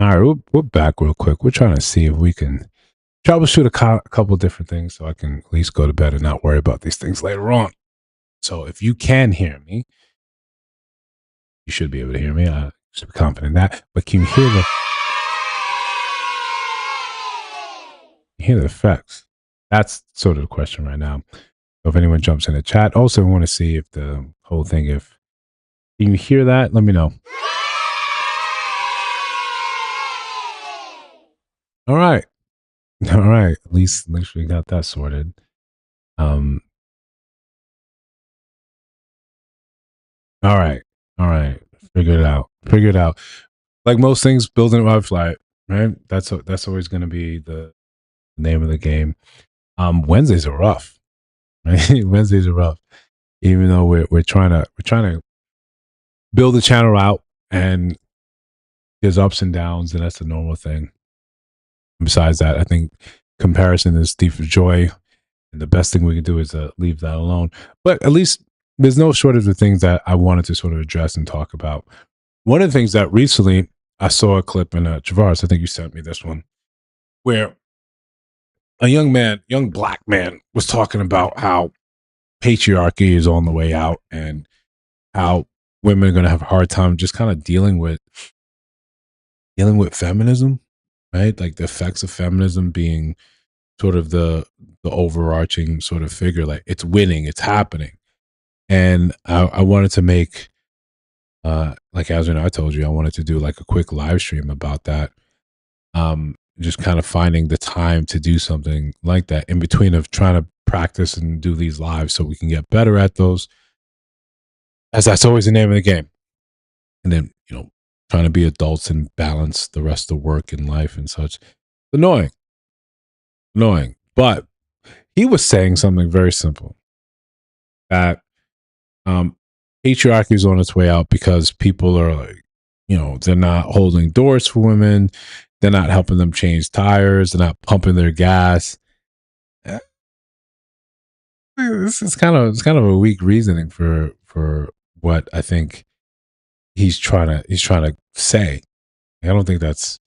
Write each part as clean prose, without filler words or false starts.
All right, we're back real quick. We're trying to see if we can troubleshoot a couple different things so I can at least go to bed and not worry about these things later on. So if you can hear me, you should be able to hear me. I should be confident in that. But can you hear the effects? That's sort of the question right now. So if anyone jumps in the chat, also want to see if the whole thing, if can you hear that? Let me know. All right. All right. At least we got that sorted. Um all right. All right. Figure it out. Figure it out. Like most things, building a website, right? That's always going to be the name of the game. Wednesdays are rough, right? Wednesdays are rough, even though we're trying to build the channel out, and there's ups and downs, and that's a normal thing. Besides that, I think comparison is thief of joy, and the best thing we can do is leave that alone. But at least there's no shortage of things that I wanted to sort of address and talk about. One of the things that recently I saw a clip in Travaris, I think you sent me this one, where a young black man, was talking about how patriarchy is on the way out and how women are going to have a hard time just kind of dealing with feminism, right? Like the effects of feminism being sort of the overarching sort of figure, like it's winning, it's happening. And I wanted to make like, as you know, I told you I wanted to do like a quick live stream about that. Just kind of finding the time to do something like that in between of trying to practice and do these lives so we can get better at those, as that's always the name of the game. And then, trying to be adults and balance the rest of work and life and such. Annoying, annoying. But he was saying something very simple, that um, patriarchy is on its way out because people are like, they're not holding doors for women. They're not helping them change tires. They're not pumping their gas. This is kind of a weak reasoning for what I think he's trying to say. I don't think it's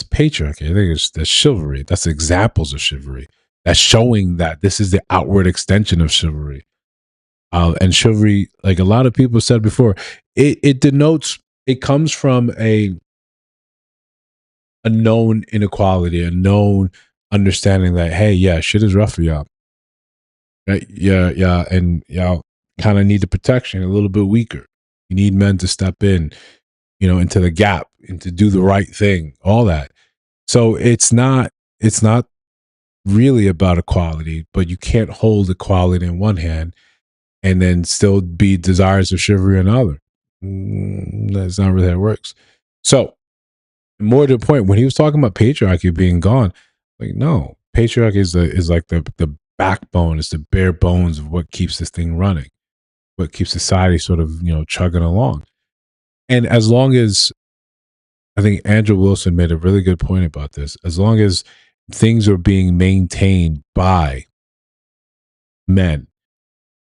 patriarchy. I think that's chivalry. That's examples of chivalry. That's showing that this is the outward extension of chivalry. And chivalry, like a lot of people said before, it denotes, it comes from a known inequality, a known understanding that, hey, yeah, shit is rough for y'all. Right? Yeah, and y'all kind of need the protection, a little bit weaker. You need men to step in, into the gap and to do the right thing, all that. So it's not really about equality, but you can't hold equality in one hand and then still be desirous of chivalry in another. That's not really how it works. So, more to the point, when he was talking about patriarchy being gone, like, no, patriarchy is like the backbone, it's the bare bones of what keeps this thing running, what keeps society sort of chugging along. And as long as, I think Andrew Wilson made a really good point about this, as long as things are being maintained by men,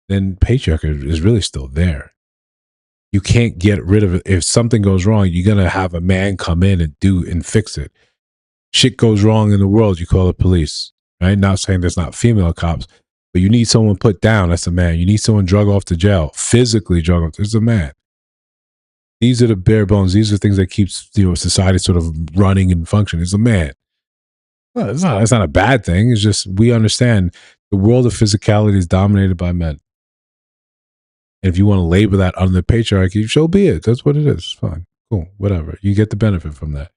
then patriarchy is really still there. You can't get rid of it. If something goes wrong, you're gonna have a man come in and fix it. Shit goes wrong in the world, you call the police. Right? Not saying there's not female cops, but you need someone put down. That's a man. You need someone drug off to jail, physically drug off. It's a man. These are the bare bones. These are things that keeps society sort of running and functioning. It's a man. Well, it's not a bad thing. It's just we understand the world of physicality is dominated by men. And if you want to label that under the patriarchy, so be it. That's what it is. It's fine. Cool. Whatever. You get the benefit from that.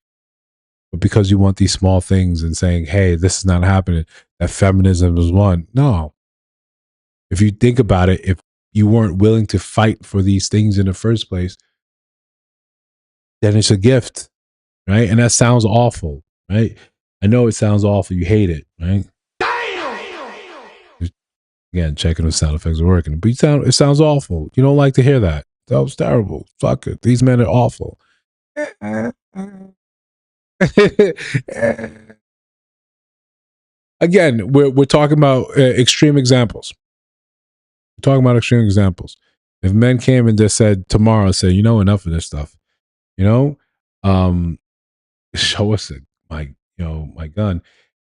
But because you want these small things and saying, hey, this is not happening, that feminism is one. No. If you think about it, if you weren't willing to fight for these things in the first place, then it's a gift, right? And that sounds awful, right? I know it sounds awful. You hate it, right? Again, checking the sound effects are working. But it sounds awful. You don't like to hear that. That was terrible. Fuck it. These men are awful. Again, we're talking about extreme examples. We're talking about extreme examples. If men came and just said tomorrow, say, enough of this stuff, show us my gun.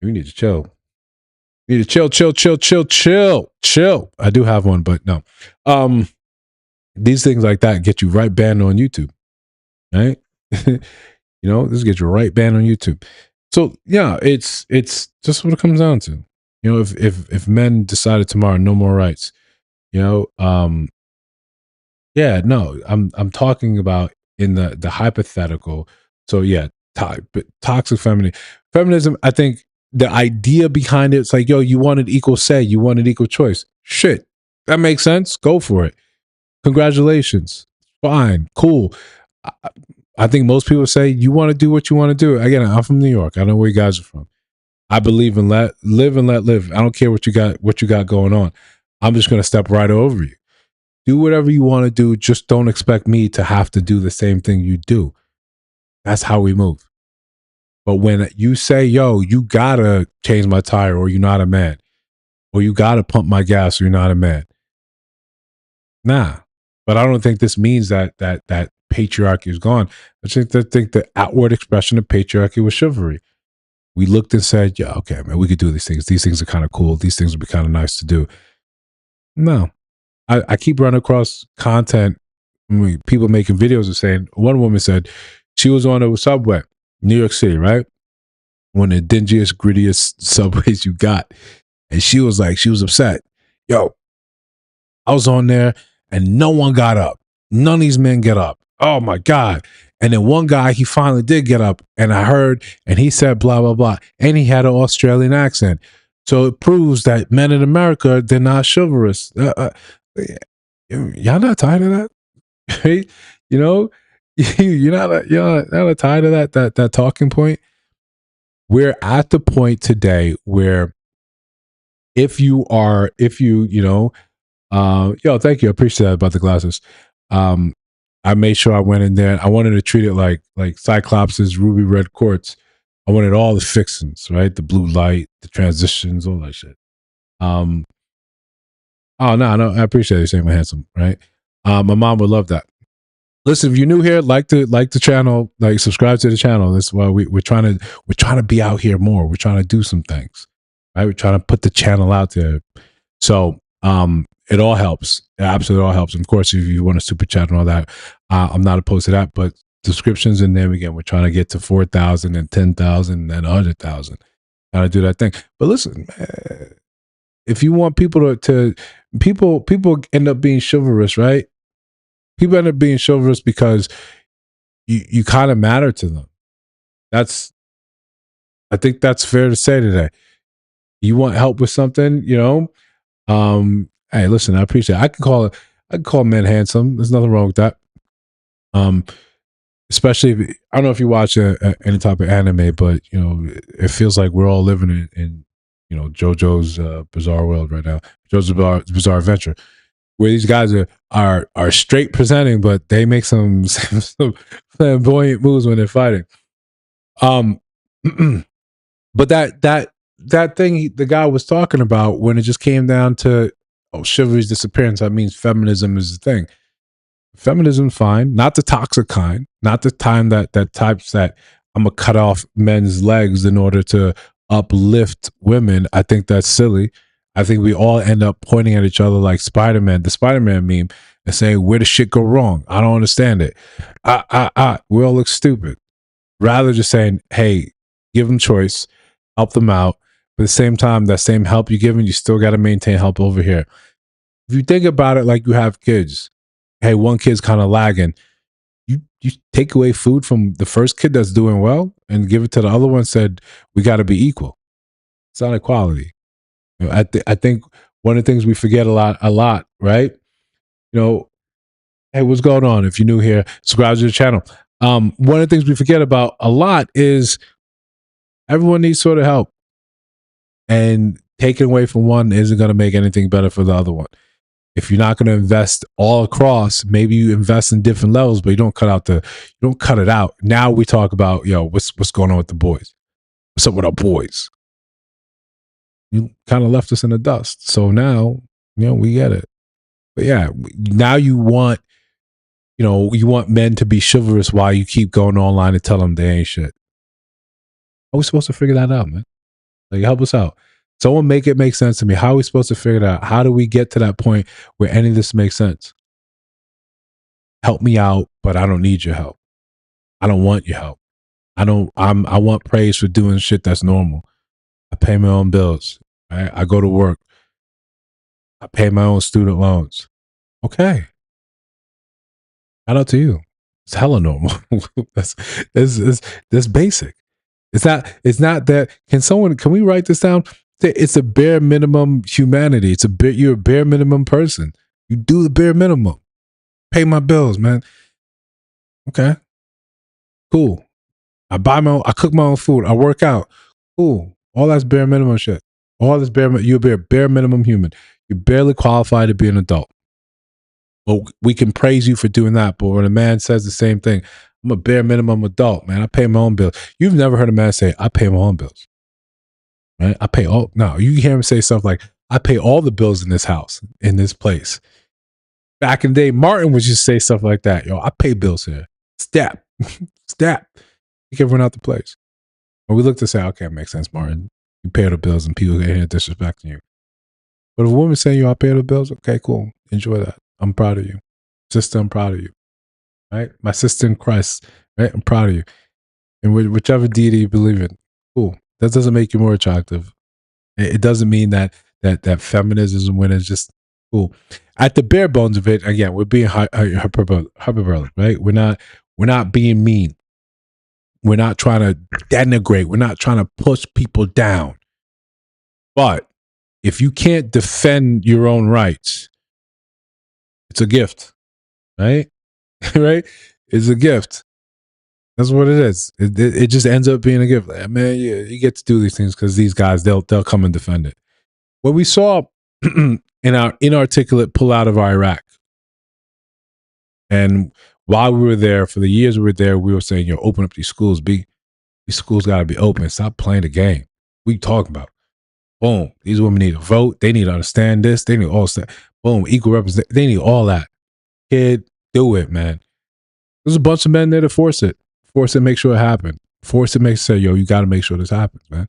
We need to chill. We need to chill, chill, chill, chill, chill, chill. I do have one, but no. These things like that get you right banned on YouTube, right? This gets you right banned on YouTube. So yeah, it's just what it comes down to. If men decided tomorrow no more rights, you know, yeah, no, I'm talking about in the hypothetical. So yeah, but toxic feminism. I think the idea behind it's like, yo, you wanted equal say, you wanted equal choice. Shit, that makes sense. Go for it. Congratulations. Fine, cool. I, I think most people say you want to do what you want to do. Again, I'm from New York. I know where you guys are from. I believe in let live and let live. I don't care what you got going on. I'm just gonna step right over you. Do whatever you want to do. Just don't expect me to have to do the same thing you do. That's how we move. But when you say, yo, you gotta change my tire or you're not a man, or you gotta pump my gas or you're not a man. Nah. But I don't think this means that patriarchy is gone. I think the outward expression of patriarchy was chivalry. We looked and said, yeah, okay, man, we could do these things. These things are kind of cool. These things would be kind of nice to do. No. I keep running across content, people making videos and saying, one woman said she was on a subway, New York City, right? One of the dingiest, grittiest subways you got. And she was like, she was upset. Yo, I was on there and no one got up. None of these men get up. Oh my God. And then one guy, he finally did get up and I heard, and he said, blah, blah, blah. And he had an Australian accent. So it proves that men in America, they're not chivalrous. Y'all not tired of that? Right? You know, you're not tired of that talking point. We're at the point today where yo, thank you. I appreciate that about the glasses. Um, I made sure I went in there. I wanted to treat it like Cyclops's ruby red quartz. I wanted all the fixings, right? The blue light, the transitions, all that shit. Um, oh no, I appreciate you saying my handsome, right? My mom would love that. Listen, if you're new here, like the channel, like subscribe to the channel. That's why we're trying to be out here more. We're trying to do some things, right? We're trying to put the channel out there. So it all helps. It absolutely all helps. And of course, if you want to super chat and all that, I'm not opposed to that. But descriptions in there again, we're trying to get to 4,000 and 10,000 and 100,000. Trying to do that thing. But listen, man, if you want people to people end up being chivalrous, right? People end up being chivalrous because you kind of matter to them. That's I think that's fair to say today. You want help with something, hey, listen, I appreciate it. I can call men handsome. There's nothing wrong with that. Um, especially I don't know if you watch any type of anime, but it feels like we're all living in JoJo's bizarre world right now. JoJo's bizarre adventure, where these guys are straight presenting, but they make some flamboyant moves when they're fighting. Um, but that thing the guy was talking about when it just came down to chivalry's disappearance, that means feminism is the thing. Feminism's fine, not the toxic kind, not the time that types that I'm gonna cut off men's legs in order to uplift women. I think that's silly. I think we all end up pointing at each other like Spider-Man, the Spider-Man meme, and saying, where did shit go wrong? I don't understand it. We all look stupid. Rather just saying, hey, give them choice, help them out. But at the same time, that same help you're giving, you still got to maintain help over here. If you think about it like you have kids, hey, one kid's kind of lagging. You take away food from the first kid that's doing well and give it to the other one. Said we got to be equal. It's not equality. I think one of the things we forget a lot, right? Hey, what's going on? If you're new here, subscribe to the channel. One of the things we forget about a lot is everyone needs sort of help, and taking away from one isn't going to make anything better for the other one. If you're not going to invest all across, maybe you invest in different levels, but you don't cut it out. Now we talk about, what's going on with the boys? What's up with our boys? You kind of left us in the dust. So now, we get it. But yeah, now you want men to be chivalrous while you keep going online and tell them they ain't shit. How are we supposed to figure that out, man? Like, help us out. Someone make it make sense to me. How are we supposed to figure it out? How do we get to that point where any of this makes sense? Help me out, but I don't need your help. I don't want your help. I want praise for doing shit that's normal. I pay my own bills. Right? I go to work. I pay my own student loans. Okay. Shout out to you. It's hella normal. that's, that's basic. It's not that. Can we write this down? It's a bare minimum humanity. You're a bare minimum person. You do the bare minimum. Pay my bills, man. Okay. Cool. I cook my own food. I work out. Cool. All that's bare minimum shit. All this you're a bare minimum human. You're barely qualified to be an adult. Well, we can praise you for doing that, but when a man says the same thing, I'm a bare minimum adult, man. I pay my own bills. You've never heard a man say, I pay my own bills. Right? I pay all. No, you hear him say stuff like, I pay all the bills in this house, in this place. Back in the day, Martin would just say stuff like that. Yo, I pay bills here. Step. Step. Kick everyone out the place. And we look to say, okay, it makes sense, Martin. You pay the bills and people get here disrespecting you. But if a woman saying, yo, I pay the bills, okay, cool. Enjoy that. I'm proud of you. Sister, I'm proud of you. Right? My sister in Christ, right? I'm proud of you. And whichever deity you believe in, cool. That doesn't make you more attractive. It doesn't mean that feminism when it's just cool. At the bare bones of it, again, we're being hyperbolic, right? We're not being mean. We're not trying to denigrate. We're not trying to push people down. But if you can't defend your own rights, it's a gift, right? Right? It's a gift. That's what it is. It just ends up being a gift. Like, man, yeah, you get to do these things because these guys, they'll come and defend it. What we saw in our inarticulate pull out of Iraq, and while we were there, for the years we were there, we were saying, yo, open up these schools. These schools got to be open. Stop playing the game. What you talking about? Boom. These women need to vote. They need to understand this. They need all that. Boom. Equal representation. They need all that. Kid, do it, man. There's a bunch of men there to force it. Force it, make sure it happens. Force it, make sure, yo, you got to make sure this happens, man.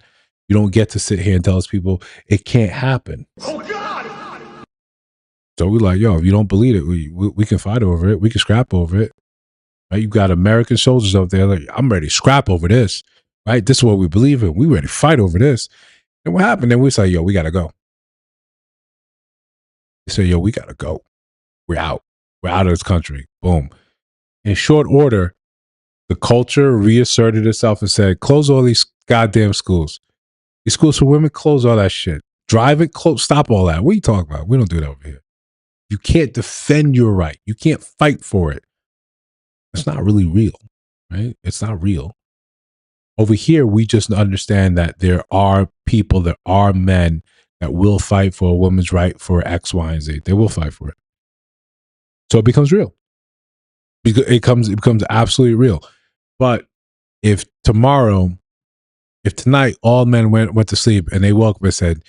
You don't get to sit here and tell us people it can't happen. Oh, God! So we're like, yo, if you don't believe it, we can fight over it. We can scrap over it. Right? You got American soldiers out there like, I'm ready to scrap over this. Right? This is what we believe in. We ready to fight over this. And what happened? Then we say, yo, we got to go. They say, yo, we got to go. We're out. We're out of this country. Boom. In short order, the culture reasserted itself and said, close all these goddamn schools. These schools for women, close all that shit. Drive it, close, stop all that. What are you talking about? We don't do that over here. You can't defend your right. You can't fight for it. It's not really real, right? It's not real. Over here, we just understand that there are people, there are men that will fight for a woman's right for X, Y, and Z. They will fight for it. So it becomes real. It becomes absolutely real. But if tonight all men went to sleep and they woke up and said,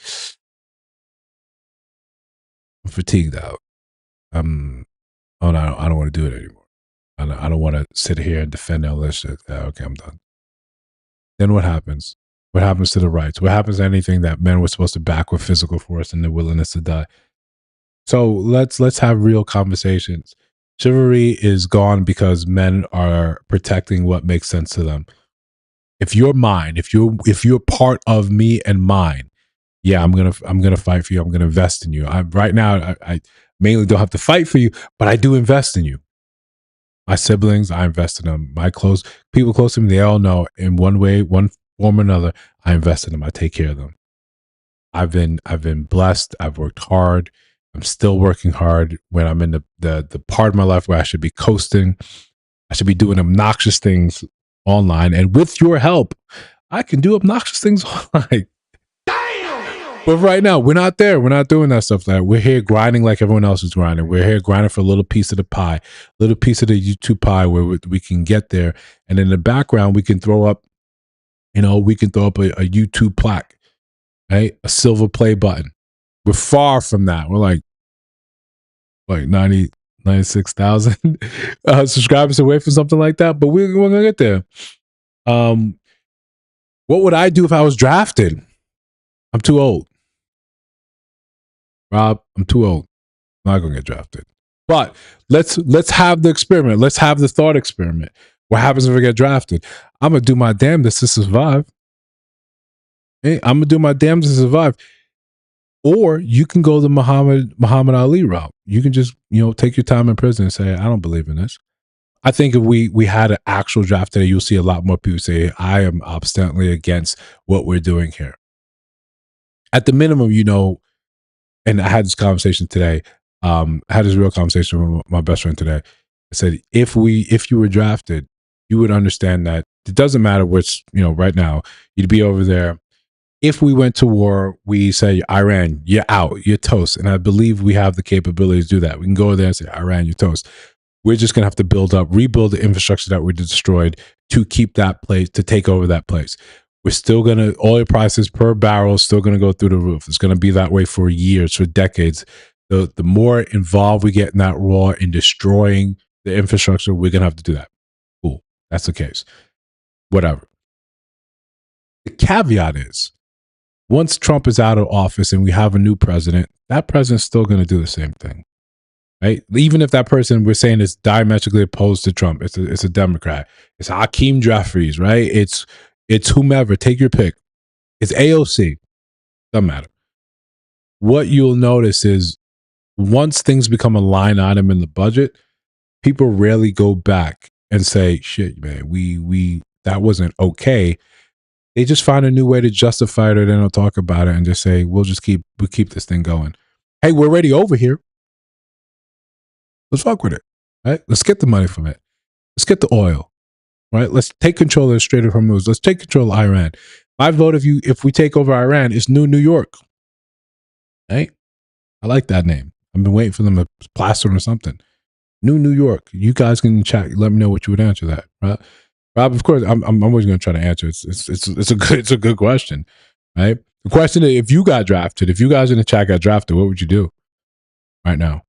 I'm fatigued out. Oh no, I don't want to do it anymore. I don't want to sit here and defend all this shit. Okay, I'm done. Then what happens? What happens to the rights? What happens to anything that men were supposed to back with physical force and the willingness to die? So let's have real conversations. Chivalry is gone because men are protecting what makes sense to them. If you're mine, if you're part of me and mine, yeah, I'm gonna fight for you. I'm gonna invest in you. Right now, I mainly don't have to fight for you, but I do invest in you. My siblings, I invest in them. My people close to me, they all know in one way, one form or another, I invest in them. I take care of them. I've been blessed. I've worked hard. I'm still working hard when I'm in the part of my life where I should be coasting. I should be doing obnoxious things online. And with your help, I can do obnoxious things online. Damn! But right now, we're not there. We're not doing that stuff. We're here grinding like everyone else is grinding. We're here grinding for a little piece of the pie, a little piece of the YouTube pie where we can get there. And in the background, we can throw up, a YouTube plaque, right? A silver play button. We're far from that. We're like 96,000 subscribers away from something like that, but we're going to get there. What would I do if I was drafted? I'm too old. Rob, I'm too old. I'm not gonna get drafted. But let's have the experiment. Let's have the thought experiment. What happens if I get drafted? I'm gonna do my damnedest to survive. Hey, I'm gonna do my damnedest to survive. Or you can go the Muhammad Ali route. You can just take your time in prison and say, I don't believe in this. I think if we had an actual draft today, you'll see a lot more people say, I am obstinately against what we're doing here. At the minimum, and I had this conversation today. I had this real conversation with my best friend today. I said, if you were drafted, you would understand that it doesn't matter what's, right now, you'd be over there. If we went to war, we say, Iran, you're out, you're toast. And I believe we have the capability to do that. We can go there and say, Iran, you're toast. We're just going to have to rebuild the infrastructure that we destroyed to keep that place, to take over that place. We're still going to, oil prices per barrel is still going to go through the roof. It's going to be that way for years, for decades. The more involved we get in that war in destroying the infrastructure, we're going to have to do that. Cool. That's the case. Whatever. The caveat is, once Trump is out of office and we have a new president, that president's still going to do the same thing. Right? Even if that person we're saying is diametrically opposed to Trump, it's a Democrat. It's Hakeem Jeffries, right? It's whomever. Take your pick. It's AOC. Doesn't matter. What you'll notice is once things become a line item in the budget, people rarely go back and say, "Shit, man, we that wasn't okay." They just find a new way to justify it, or they don't talk about it and just say, "We'll keep this thing going." Hey, we're already over here. Let's fuck with it, right? Let's get the money from it. Let's get the oil, right? Let's take control of the Strait of Hormuz. Let's take control of Iran. My vote, if we take over Iran, is New York, right? I like that name. I've been waiting for them to plaster it or something. New York. You guys can chat. Let me know what you would answer that, right? Rob, of course, I'm always going to try to answer. It's a good question, right? The question is, if you got drafted, if you guys in the chat got drafted, what would you do right now?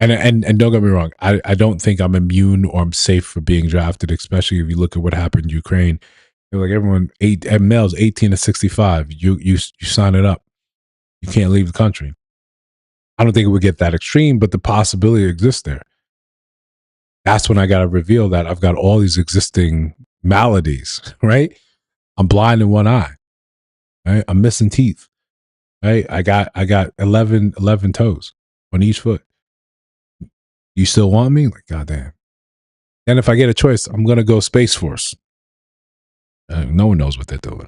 And don't get me wrong, I don't think I'm immune or I'm safe for being drafted, especially if you look at what happened in Ukraine. They're like everyone males 18 to 65, you sign it up. You can't leave the country. I don't think it would get that extreme, but the possibility exists there. That's when I got to reveal that I've got all these existing maladies, right? I'm blind in one eye, right? I'm missing teeth, right? I got 11 toes on each foot. You still want me? Like, goddamn. And if I get a choice, I'm going to go Space Force. No one knows what they're doing,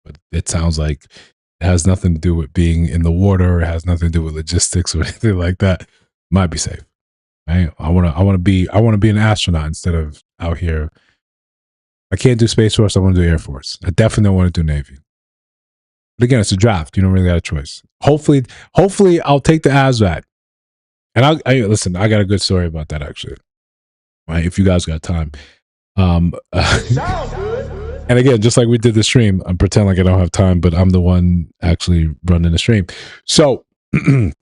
but it sounds like it has nothing to do with being in the water. It has nothing to do with logistics or anything like that. Might be safe. Right? I want to be an astronaut instead of out here. I can't do Space Force. I want to do Air Force. I definitely don't want to do Navy. But again, it's a draft. You don't really got a choice. Hopefully I'll take the ASVAT. And I listen, I got a good story about that actually. Right? If you guys got time. And again, just like we did the stream, I'm pretending like I don't have time, but I'm the one actually running the stream. So in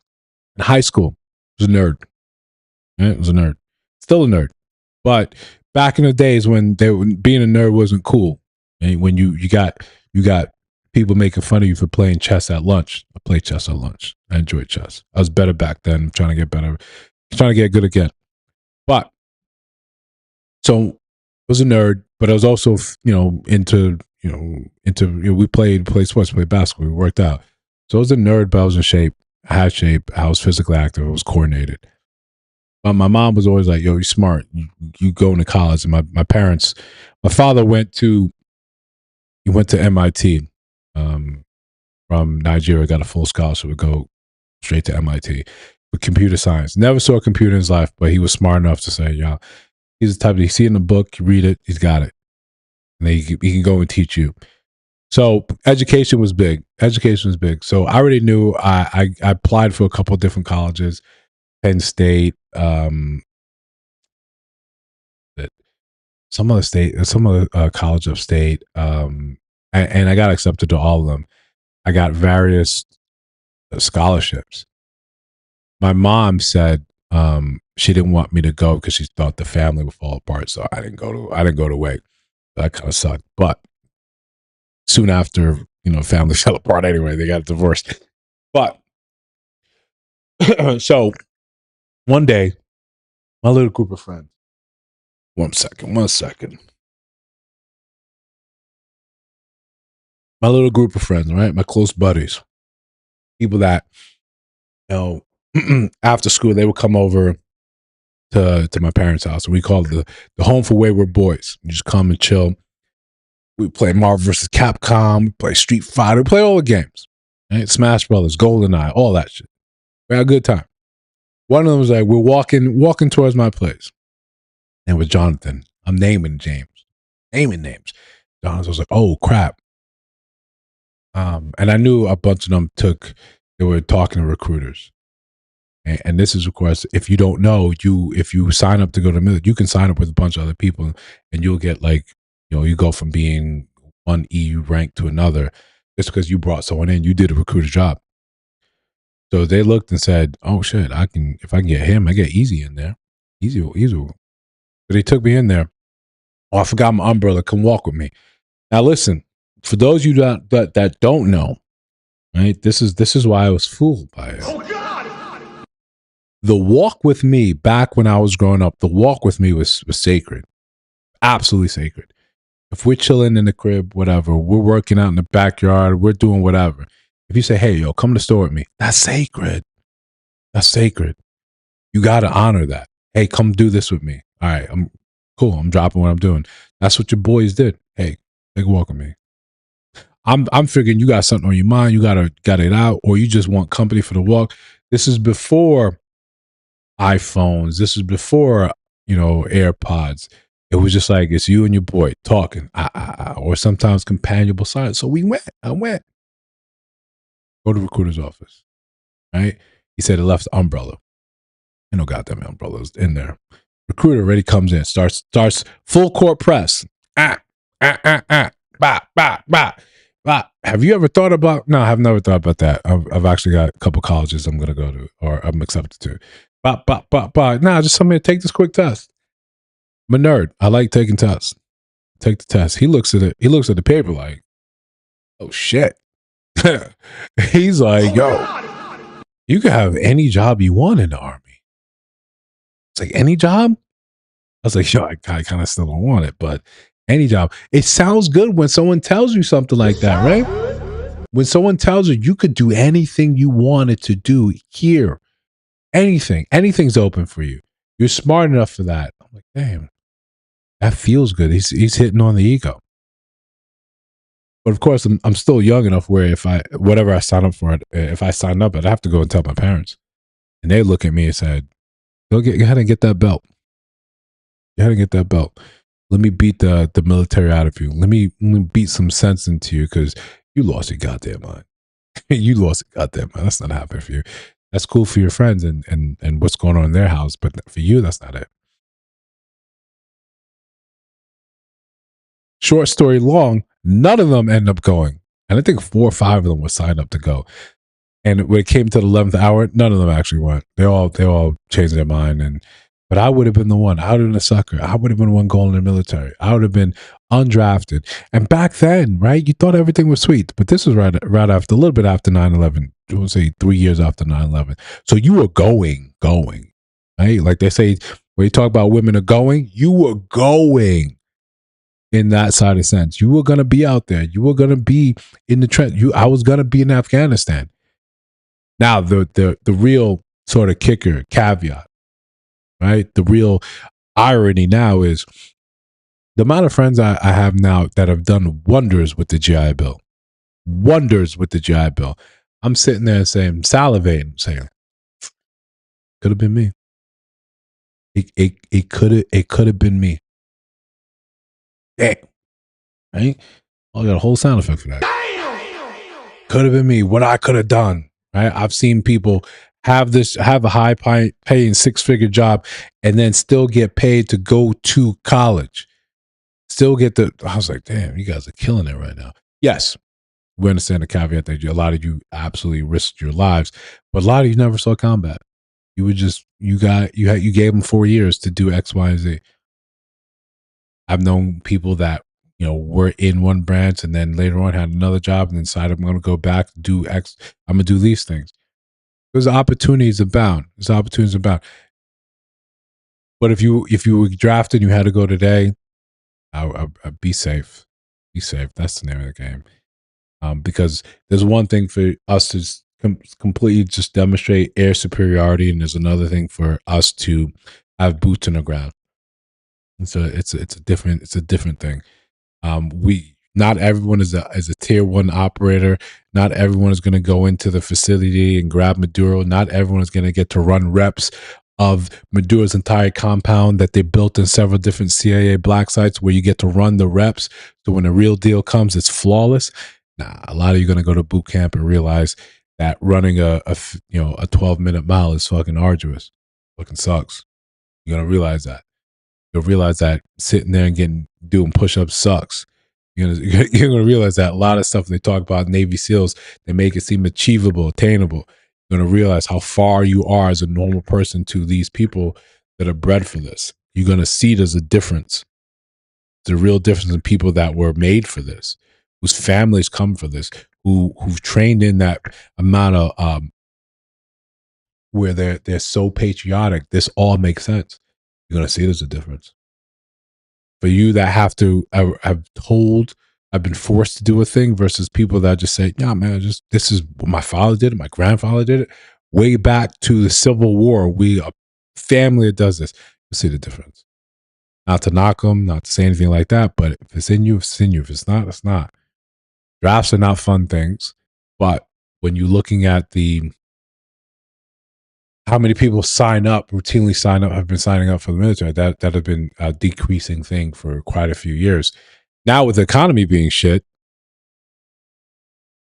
high school, I was a nerd. Right? I was a nerd. Still a nerd. But back in the days when being a nerd wasn't cool. Right? When you got people making fun of you for playing chess at lunch. I played chess at lunch. I enjoyed chess. I was better back then. I'm trying to get better. I'm trying to get good again. But so I was a nerd, but I was also, into we played sports, played basketball, we worked out. So I was a nerd, but I was in shape. I had shape. I was physically active. I was coordinated. But my mom was always like, yo, you're smart. You go into college. And my father went to MIT from Nigeria, got a full scholarship to go straight to MIT with computer science. Never saw a computer in his life, but he was smart enough to say, yeah, he's the type that you see it in the book, you read it, he's got it. And then he can go and teach you. So education was big. So I already knew I applied for a couple of different colleges, Penn State, some other college upstate, and I got accepted to all of them. I got various scholarships. My mom said she didn't want me to go because she thought the family would fall apart. So I didn't go to Wake. That kind of sucked. But soon after, family fell apart anyway. They got divorced. But so one day, my little group of friends. One second. My little group of friends, right? My close buddies, people that, after school, they would come over to my parents' house. And we called it the home for wayward boys. You just come and chill. We play Marvel vs. Capcom. We play Street Fighter. We play all the games. Right? Smash Brothers, GoldenEye, all that shit. We had a good time. One of them was like, we're walking towards my place. And with Jonathan, I'm naming names. Jonathan was like, oh, crap. And I knew a bunch of them they were talking to recruiters. And this is, of course, if you don't know, if you sign up to go to the military, you can sign up with a bunch of other people and you'll get you go from being one EU rank to another just because you brought someone in, you did a recruiter job. So they looked and said, oh shit, if I can get him, I get Easy in there. Easy. So they took me in there. Oh, I forgot my umbrella. Come walk with me. Now listen, for those of you that don't know, right? This is why I was fooled by it. Oh God! The walk with me back when I was growing up, the walk with me was sacred. Absolutely sacred. If we're chilling in the crib, whatever, we're working out in the backyard, we're doing whatever. If you say, hey, yo, come to the store with me, that's sacred. That's sacred. You got to honor that. Hey, come do this with me. All right, I'm cool. I'm dropping what I'm doing. That's what your boys did. Hey, take a walk with me. I'm figuring you got something on your mind. You got it out, or you just want company for the walk. This is before iPhones. This is before, AirPods. It was just like, it's you and your boy talking, or sometimes companionable silence. So I went. Go to the recruiter's office, right? He said he left the umbrella. No goddamn umbrella's in there. Recruiter already comes in, starts full court press. Bah, bah, bah. Have you ever thought about? No, I've never thought about that. I've actually got a couple colleges I'm going to go to, or I'm accepted to. Nah, just somebody take this quick test. I'm a nerd. I like taking tests. Take the test. He looks at it. He looks at the paper like, oh shit. He's like, yo, you can have any job you want in the Army. It's like, any job? I was like, yo, I kind of still don't want it, but any job. It sounds good when someone tells you something like that, right? When someone tells you could do anything you wanted to do here, anything's open for you. You're smart enough for that. I'm like, damn, that feels good. He's hitting on the ego. But of course, I'm still young enough where whatever I sign up for, if I sign up, I'd have to go and tell my parents. And they look at me and said, go ahead and get that belt. Go ahead and get that belt. Let me beat the military out of you. Let me beat some sense into you because you lost your goddamn mind. You lost your goddamn mind. That's not happening for you. That's cool for your friends and what's going on in their house. But for you, that's not it. Short story long, none of them end up going. And I think 4 or 5 of them were signed up to go. And when it came to the 11th hour, none of them actually went. They all changed their mind. But I would have been the one. I would have been a sucker. I would have been the one going in the military. I would have been undrafted. And back then, right, you thought everything was sweet. But this was right after, a little bit after 9/11. I would say 3 years after 9/11. So you were going, right? Like they say, when you talk about women are going, you were going. In that side of sense, you were going to be out there. You were going to be in the trench. I was going to be in Afghanistan. Now, the real sort of kicker, caveat, right? The real irony now is the amount of friends I have now that have done wonders with the GI Bill. Wonders with the GI Bill. I'm sitting there saying, salivating, saying, could have been me. It could have been me. Damn. Right? I got a whole sound effect for that. Could have been me. What I could have done. Right? I've seen people have a high paying 6-figure job and then still get paid to go to college. Still get I was like, damn, you guys are killing it right now. Yes, we understand the caveat that a lot of you absolutely risked your lives, but a lot of you never saw combat. You were just, you gave them 4 years to do X, Y, and Z. I've known people that were in one branch and then later on had another job and then decided I'm going to go back, do X, I'm going to do these things. There's opportunities abound. There's opportunities abound. But if you were drafted, and you had to go today. I'd be safe. Be safe. That's the name of the game. Because there's one thing for us to completely just demonstrate air superiority, and there's another thing for us to have boots on the ground. It's a different thing. We Not everyone is a tier one operator. Not everyone is going to go into the facility and grab Maduro. Not everyone is going to get to run reps of Maduro's entire compound that they built in several different CIA black sites where you get to run the reps. So when the real deal comes, it's flawless. Nah, a lot of you are going to go to boot camp and realize that running a 12-minute mile is fucking arduous. Fucking sucks. You're going to realize that. You'll realize that sitting there and doing push-ups sucks. You're gonna realize that a lot of stuff they talk about Navy SEALs, they make it seem achievable, attainable. You're gonna realize how far you are as a normal person to these people that are bred for this. You're gonna see there's a difference. The real difference in people that were made for this, whose families come for this, who've trained in that amount of where they're so patriotic. This all makes sense. You're gonna see there's a difference. For you that have been forced to do a thing versus people that just say, "Yeah, man, this is what my father did it, my grandfather did it." Way back to the Civil War, we a family that does this. You see the difference. Not to knock them, not to say anything like that, but if it's in you, it's in you. If it's not, it's not. Drafts are not fun things, but when you're looking at how many people routinely have been signing up for the military, that have been a decreasing thing for quite a few years. Now with the economy being shit,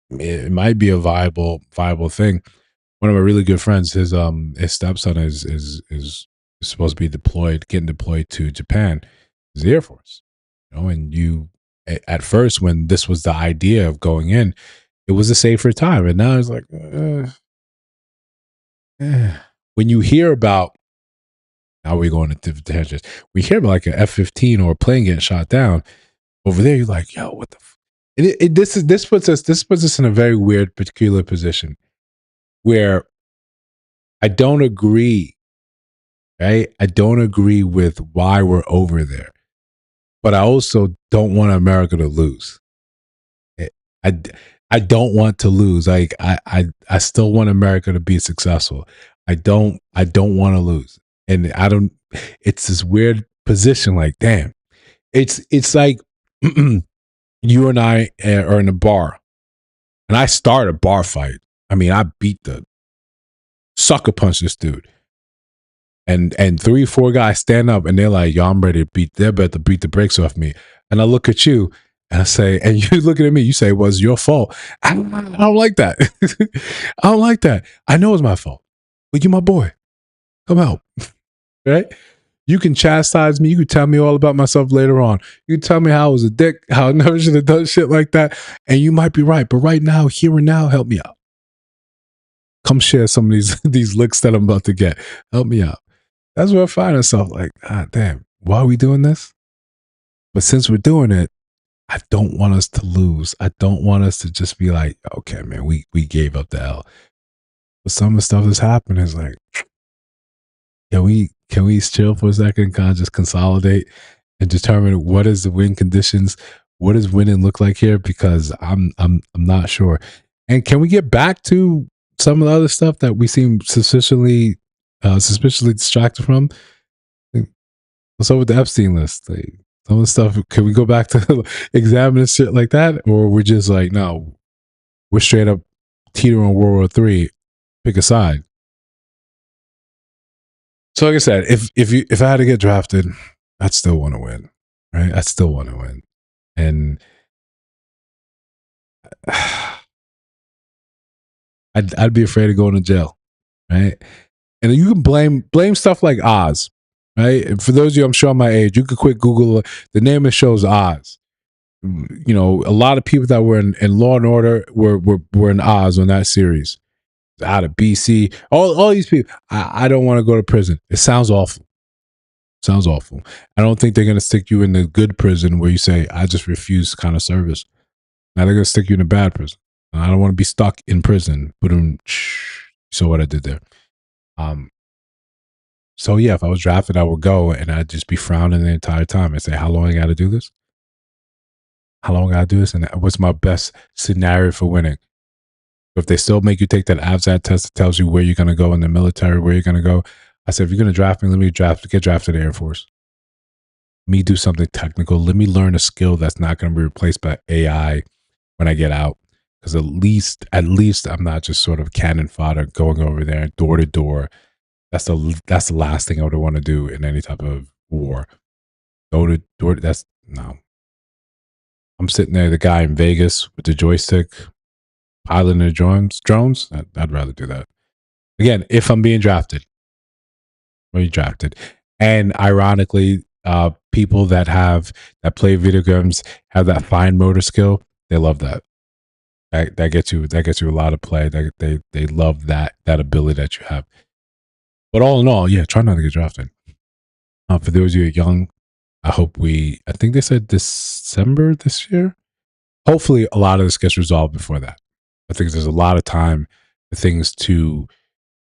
it might be a viable thing. One of my really good friends, his stepson is supposed to be getting deployed to Japan, his Air Force. And at first when this was the idea of going in, it was a safer time, and now it's like, when you hear about, now we're going into different tangents. We hear about like an F-15 or a plane getting shot down over there. You're like, yo, what the? And this puts us in a very weird, peculiar position where I don't agree. Right? I don't agree with why we're over there, but I also don't want America to lose. I don't want to lose. Like I still want America to be successful. I don't want to lose. And it's this weird position, like, damn. It's like you and I are in a bar and I start a bar fight. I mean, I beat the sucker punch this dude. And 3-4 guys stand up and they're like, yo, I'm ready to they're about to beat the brakes off me. And I look at you and I say, and you're looking at me, you say, it was your fault. I don't like that. I don't like that. I know it's my fault. But you're my boy. Come out. Right? You can chastise me. You can tell me all about myself later on. You can tell me how I was a dick, how I never should have done shit like that. And you might be right. But right now, here and now, help me out. Come share some of these licks that I'm about to get. Help me out. That's where I find myself like, damn, why are we doing this? But since we're doing it, I don't want us to lose. I don't want us to just be like, okay, man, we gave up the L. But some of the stuff that's happening is like, can we chill for a second, kind of just consolidate and determine what is the win conditions? What does winning look like here? Because I'm not sure. And can we get back to some of the other stuff that we seem suspiciously distracted from? What's up with the Epstein list? Like, some of the stuff, can we go back to examining shit like that? Or we're just like, no, we're straight up teetering on World War III. Pick a side. So like I said, if I had to get drafted, I'd still want to win. Right? I still want to win. And I'd be afraid of going to jail. Right? And you can blame stuff like Oz. Right? And for those of you, I'm sure my age, you could quick Google the name of the show is Oz. A lot of people that were in Law and Order were in Oz on that series. Out of BC, all these people. I don't want to go to prison. It sounds awful. Sounds awful. I don't think they're going to stick you in the good prison where you say, I just refuse kind of service. Now they're going to stick you in a bad prison. I don't want to be stuck in prison. So what I did there. So yeah, if I was drafted, I would go and I'd just be frowning the entire time and say, how long I got to do this? How long I got to do this? And what's my best scenario for winning? If they still make you take that AVSAT test that tells you where you're going to go in the military, where you're going to go, I said, if you're going to draft me, let me get drafted in the Air Force. Let me do something technical. Let me learn a skill that's not going to be replaced by AI when I get out. Because at least I'm not just sort of cannon fodder going over there door to door. That's the last thing I would want to do in any type of war. Go to door. That's no. I'm sitting there, the guy in Vegas with the joystick, piloting the drones. I'd rather do that. Again, if I'm being drafted, and ironically, people that play video games have that fine motor skill. They love that. That gets you a lot of play. They love that ability that you have. But all in all, yeah, try not to get drafted. For those of you young, I think they said December this year. Hopefully a lot of this gets resolved before that. I think there's a lot of time for things to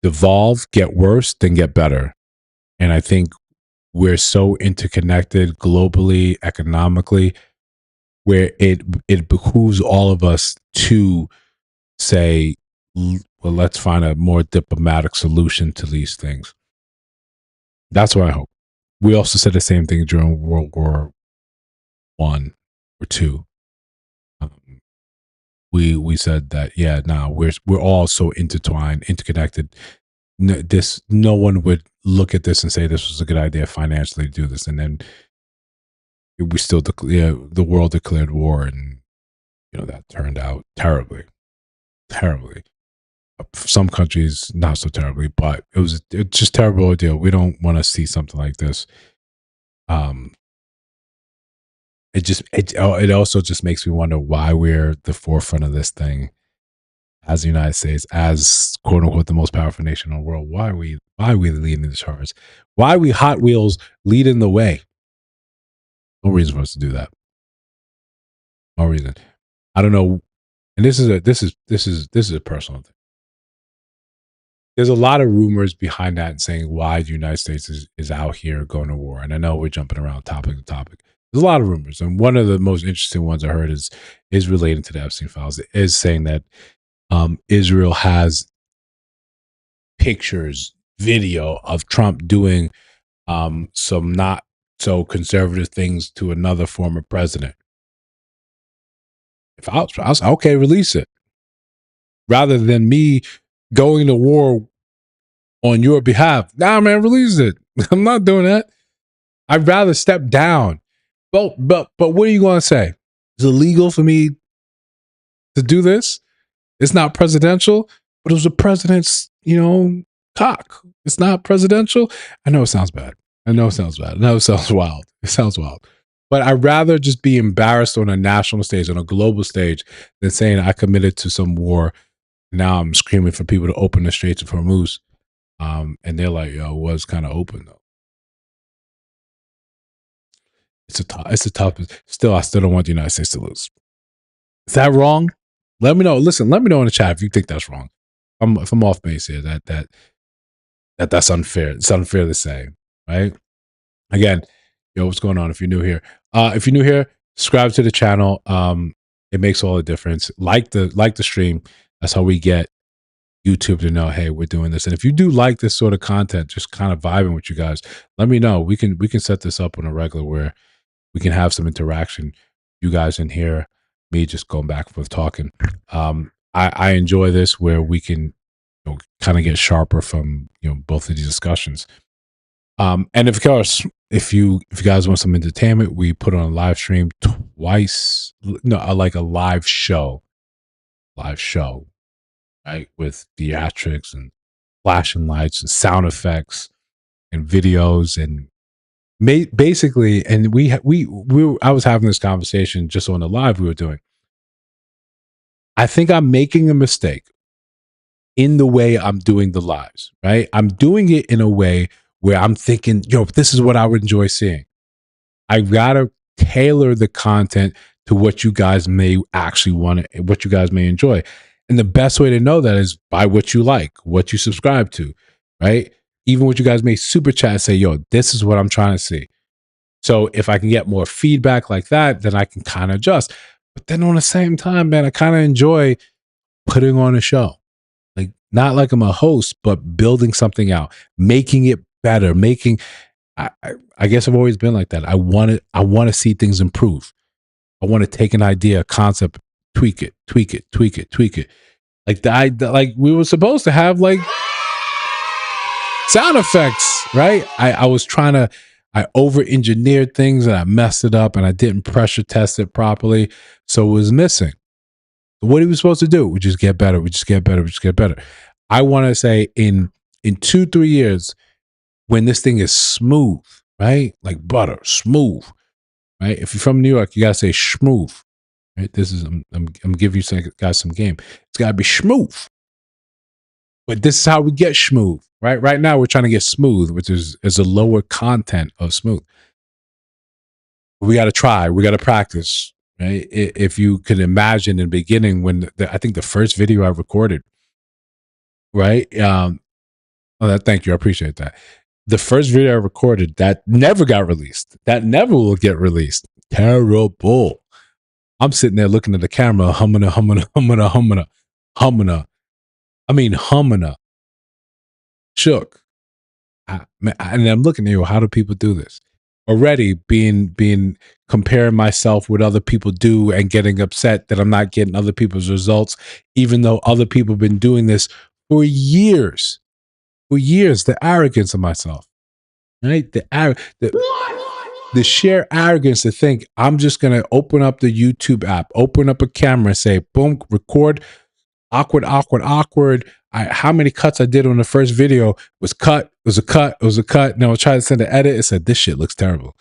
devolve, get worse, then get better. And I think we're so interconnected globally, economically, where it behooves all of us to say, well, let's find a more diplomatic solution to these things. That's what I hope. We also said the same thing during World War One or two. We said that we're all so intertwined, interconnected. No one would look at this and say this was a good idea financially to do this, and then we still the world declared war, and that turned out terribly. Some countries not so terribly, but it's just terrible ordeal. We don't want to see something like this. It also just makes me wonder why we're the forefront of this thing as the United States, as quote unquote the most powerful nation in the world. Why are we leading the charge? Why are we Hot Wheels leading the way? No reason for us to do that. No reason. I don't know. And this is a personal thing. There's a lot of rumors behind that saying why the United States is out here going to war. And I know we're jumping around topic to topic. There's a lot of rumors. And one of the most interesting ones I heard is relating to the Epstein files. It is saying that Israel has pictures, video of Trump doing some not so conservative things to another former president. If I was okay, release it. Rather than me going to war on your behalf. Nah, man, release it. I'm not doing that. I'd rather step down. But what are you going to say? Is it illegal for me to do this? It's not presidential, but it was the president's, cock. It's not presidential. I know it sounds bad. I know it sounds bad. I know it sounds wild. It sounds wild. But I'd rather just be embarrassed on a national stage, on a global stage, than saying I committed to some war. Now I'm screaming for people to open the Straits of Hormuz. And they're like, yo, it was kind of open though. It's a tough. Still, I still don't want the United States to lose. Is that wrong? Let me know. Listen, let me know in the chat if you think that's wrong. If I'm off base here, that's unfair. It's unfair to say, right? Again, what's going on? If you're new here, subscribe to the channel. It makes all the difference. Like the stream. That's how we get YouTube to know, hey, we're doing this. And if you do like this sort of content, just kind of vibing with you guys, let me know. We can set this up on a regular where we can have some interaction. You guys in here, me just going back and forth talking. I enjoy this where we can kind of get sharper from both of these discussions. And of course, if you guys want some entertainment, we put on a live stream twice. No, like a live show, right? With theatrics and flashing lights and sound effects and videos and basically. And I was having this conversation just on the live we were doing. I think I'm making a mistake in the way I'm doing the lives, right? I'm doing it in a way where I'm thinking, yo, this is what I would enjoy seeing. I've got to tailor the content to what you guys may actually want to, what you guys may enjoy. And the best way to know that is by what you like, what you subscribe to, right? Even what you guys may super chat, say, yo, this is what I'm trying to see. So if I can get more feedback like that, then I can kind of adjust. But then on the same time, man, I kind of enjoy putting on a show. Like, not like I'm a host, but building something out, making it better, making I guess I've always been like that. I want to see things improve. I want to take an idea, a concept, tweak it, tweak it, tweak it, tweak it. Like we were supposed to have like sound effects, right? I was trying to, I over engineered things and I messed it up and I didn't pressure test it properly. So it was missing. What are we supposed to do? We just get better. We just get better. We just get better. I want to say in 2-3 years, when this thing is smooth, right? Like butter, smooth, right? If you're from New York, you gotta say smooth, right? This is I'm giving you guys some game. It's gotta be smooth. But this is how we get smooth, right? Right now we're trying to get smooth, which is a lower content of smooth. We got to try. We got to practice, right? If you could imagine in the beginning when I think the first video I recorded, right? Thank you. I appreciate that. The first video I recorded that never got released. That never will get released. Terrible. I'm sitting there looking at the camera, humming. I mean, humming. Shook. And I'm looking at you. How do people do this? Already being comparing myself with other people do and getting upset that I'm not getting other people's results, even though other people have been doing this for years. For years, the arrogance of myself, right? The sheer arrogance to think I'm just going to open up the YouTube app, open up a camera and say, boom, record, awkward. How many cuts I did on the first video was cut, was a cut. And I was trying to send an edit. It said, this shit looks terrible.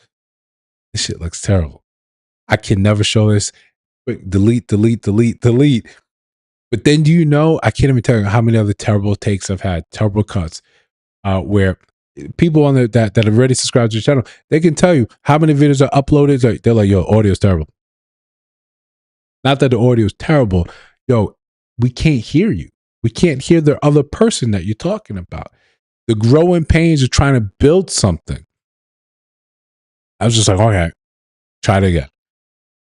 I can never show this. Delete. But then do you know, I can't even tell you how many other terrible takes I've had, terrible cuts, where people on that have already subscribed to the channel, they can tell you how many videos are uploaded. They're like, yo, audio's terrible. Not that the audio is terrible. Yo, we can't hear you. We can't hear the other person that you're talking about. The growing pains of trying to build something. I was just like, okay, try it again.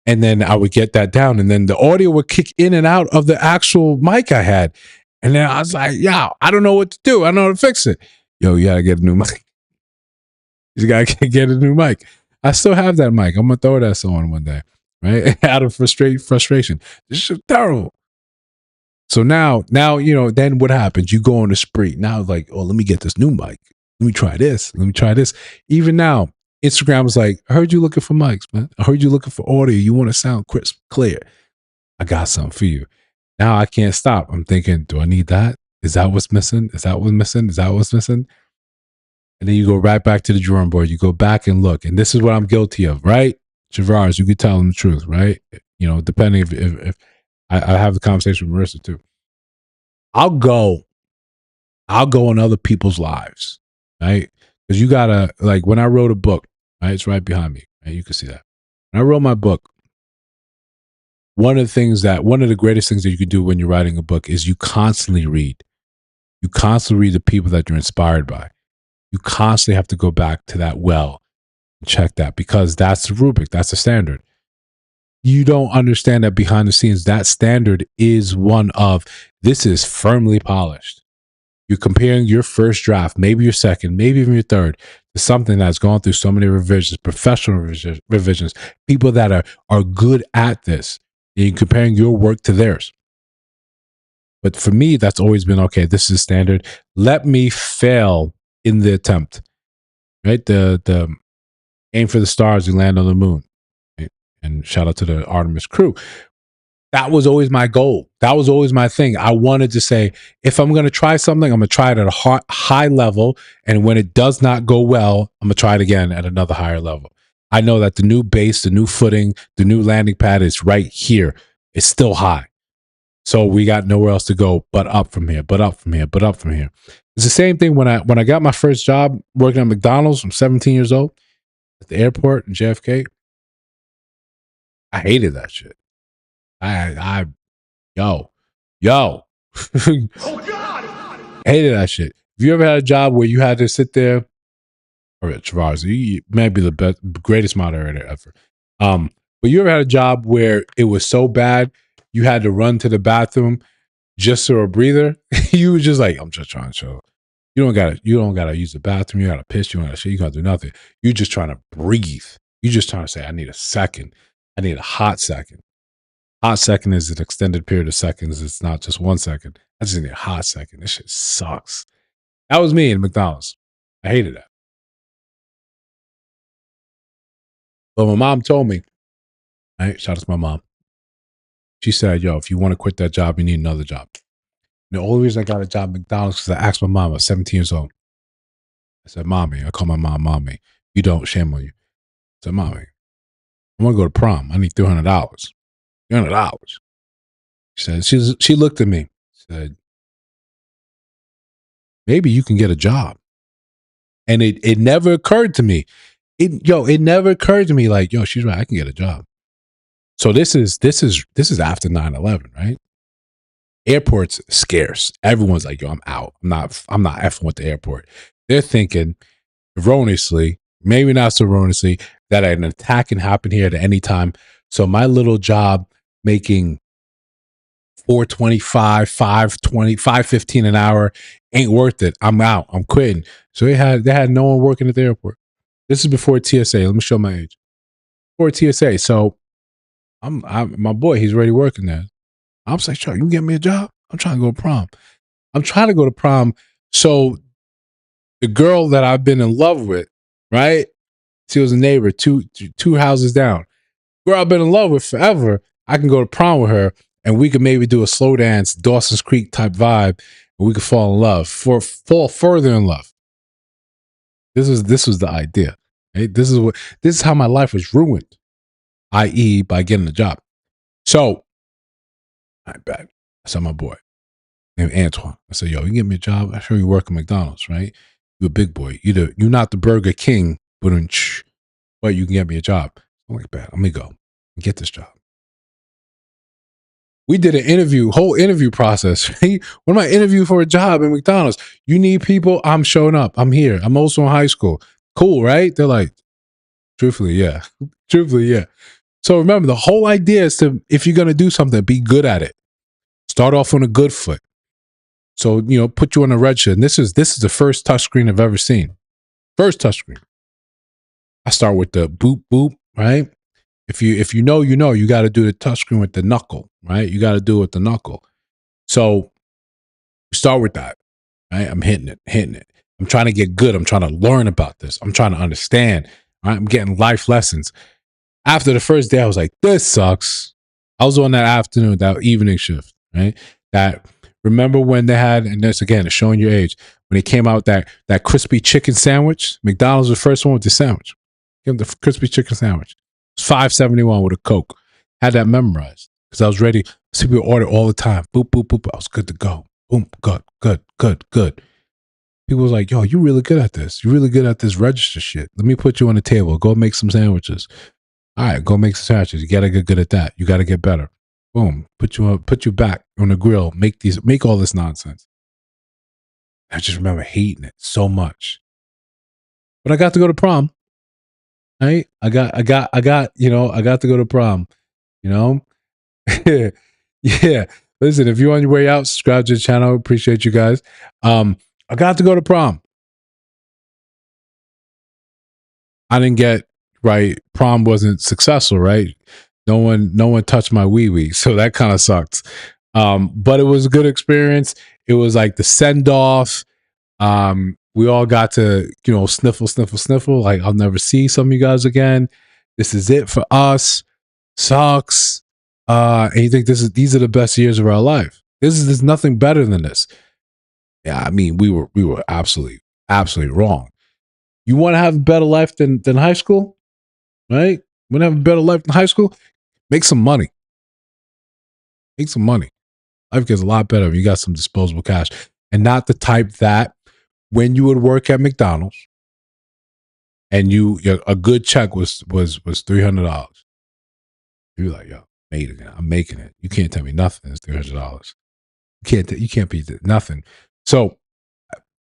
And then I would get that down. And then the audio would kick in and out of the actual mic I had. And then I was like, yo, I don't know what to do. I don't know how to fix it. Yo, you gotta get a new mic. You gotta get a new mic. I still have that mic. I'm gonna throw it at someone one day, right? Out of frustration. This is terrible. So now, you know, then what happens? You go on the spree. Now it's like, oh, let me get this new mic. Let me try this. Even now, Instagram is like, I heard you looking for mics, man. I heard you looking for audio. You want to sound crisp, clear. I got something for you. Now I can't stop. I'm thinking, do I need that? Is that what's missing? And then you go right back to the drawing board. You go back and look. And this is what I'm guilty of, right? Javars, you could tell them the truth, right? You know, depending if I have the conversation with Marissa too. I'll go on other people's lives, right? Because you gotta, like, when I wrote a book, right? It's right behind me, right? You can see that. When I wrote my book, one of the greatest things that you can do when you're writing a book is you constantly read. You constantly read the people that you're inspired by. You constantly have to go back to that well and check that, because that's the rubric, that's the standard. You don't understand that behind the scenes, that standard is one of, this is firmly polished. You're comparing your first draft, maybe your second, maybe even your third, to something that's gone through so many revisions, professional revisions, people that are good at this. And you're comparing your work to theirs. But for me, that's always been, okay, this is standard. Let me fail in the attempt, right? The aim for the stars, you land on the moon. Right? And shout out to the Artemis crew. That was always my goal. That was always my thing. I wanted to say, if I'm going to try something, I'm going to try it at a high level. And when it does not go well, I'm going to try it again at another higher level. I know that the new base, the new footing, the new landing pad is right here. It's still high. So we got nowhere else to go but up from here, but up from here, but up from here. It's the same thing when I got my first job working at McDonald's. I'm 17 years old at the airport in JFK. I hated that shit. I yo, yo. Oh God! Hated that shit. Have you ever had a job where you had to sit there? Or Travars, you might be the best, greatest moderator ever. But you ever had a job where it was so bad you had to run to the bathroom just for a breather? You were just like, I'm just trying to show. You don't gotta use the bathroom. You gotta piss. You don't gotta shit. You gotta do nothing. You're just trying to breathe. You're just trying to say, I need a second. I need a hot second. Hot second is an extended period of seconds. It's not just 1 second. I just need a hot second. This shit sucks. That was me in McDonald's. I hated that. But my mom told me, right? Shout out to my mom. She said, yo, if you want to quit that job, you need another job. And the only reason I got a job at McDonald's is I asked my mom, I was 17 years old. I said, Mommy, I call my mom, Mommy. You don't, shame on you. I said, Mommy, I want to go to prom. I need $300. $300. She said, she looked at me, said, maybe you can get a job. And it never occurred to me. It never occurred to me like, yo, she's right, I can get a job. So this is after 9/11, right? Airports scarce. Everyone's like, yo, I'm out. I'm not effing with the airport. They're thinking erroneously, maybe not so erroneously, that an attack can happen here at any time. So my little job making $4.25, $5.20, $5.15 an hour ain't worth it. I'm out. I'm quitting. So they had no one working at the airport. This is before TSA. Let me show my age. Before TSA. So I'm my boy, he's already working there. I was like, sure, you can get me a job? I'm trying to go to prom. I'm trying to go to prom. So the girl that I've been in love with, right? She was a neighbor, two houses down. Girl I've been in love with forever. I can go to prom with her and we could maybe do a slow dance, Dawson's Creek type vibe, and we could fall in love, fall further in love. This was the idea. Right? This is how my life was ruined, i.e., by getting a job. So I bet. I saw my boy named Antoine. I said, yo, you get me a job? I sure you work at McDonald's, right? You're a big boy. You're not the Burger King, but you can get me a job. I'm like, bet, let me go and get this job. We did an interview, whole interview process. Right? When am I interviewing for a job at McDonald's? You need people? I'm showing up. I'm here. I'm also in high school. Cool, right? They're like, truthfully, yeah. Truthfully, yeah. So remember, the whole idea is to, if you're going to do something, be good at it. Start off on a good foot. So, put you on a red shirt. And this is the first touchscreen I've ever seen. First touchscreen. I start with the boop, boop, right? If you know, you got to do the touchscreen with the knuckle, right? You got to do it with the knuckle. So start with that, right? I'm hitting it. I'm trying to get good. I'm trying to learn about this. I'm trying to understand. Right? I'm getting life lessons. After the first day, I was like, this sucks. I was on that evening shift, right? Remember when they had, and this again, it's showing your age, when they came out that crispy chicken sandwich? McDonald's was the first one with the sandwich. Give them the crispy chicken sandwich. It's $5.71 with a Coke. Had that memorized because I was ready. See people order all the time. Boop, boop, boop. I was good to go. Boom, good. People was like, yo, you're really good at this. You're really good at this register shit. Let me put you on the table. Go make some sandwiches. All right, go make some sandwiches. You got to get good at that. You got to get better. Boom, put you back on the grill. Make all this nonsense. I just remember hating it so much. But I got to go to prom. Right? I got to go to prom. Yeah. Listen, if you're on your way out, subscribe to the channel. Appreciate you guys. I got to go to prom. I didn't get right. Prom wasn't successful, right? No one touched my wee, so that kind of sucked. But it was a good experience. It was like the send off. We all got to sniffle. Like, I'll never see some of you guys again. This is it for us. Sucks. And you think these are the best years of our life. There's nothing better than this. Yeah, I mean, we were absolutely wrong. You want to have a better life than high school, right? Want to have a better life than high school? Make some money. Life gets a lot better when you got some disposable cash, and not the type that when you would work at McDonald's and a good check was $300. You're like, yo, made it. I'm making it. You can't tell me nothing. It's $300. You can't beat nothing. So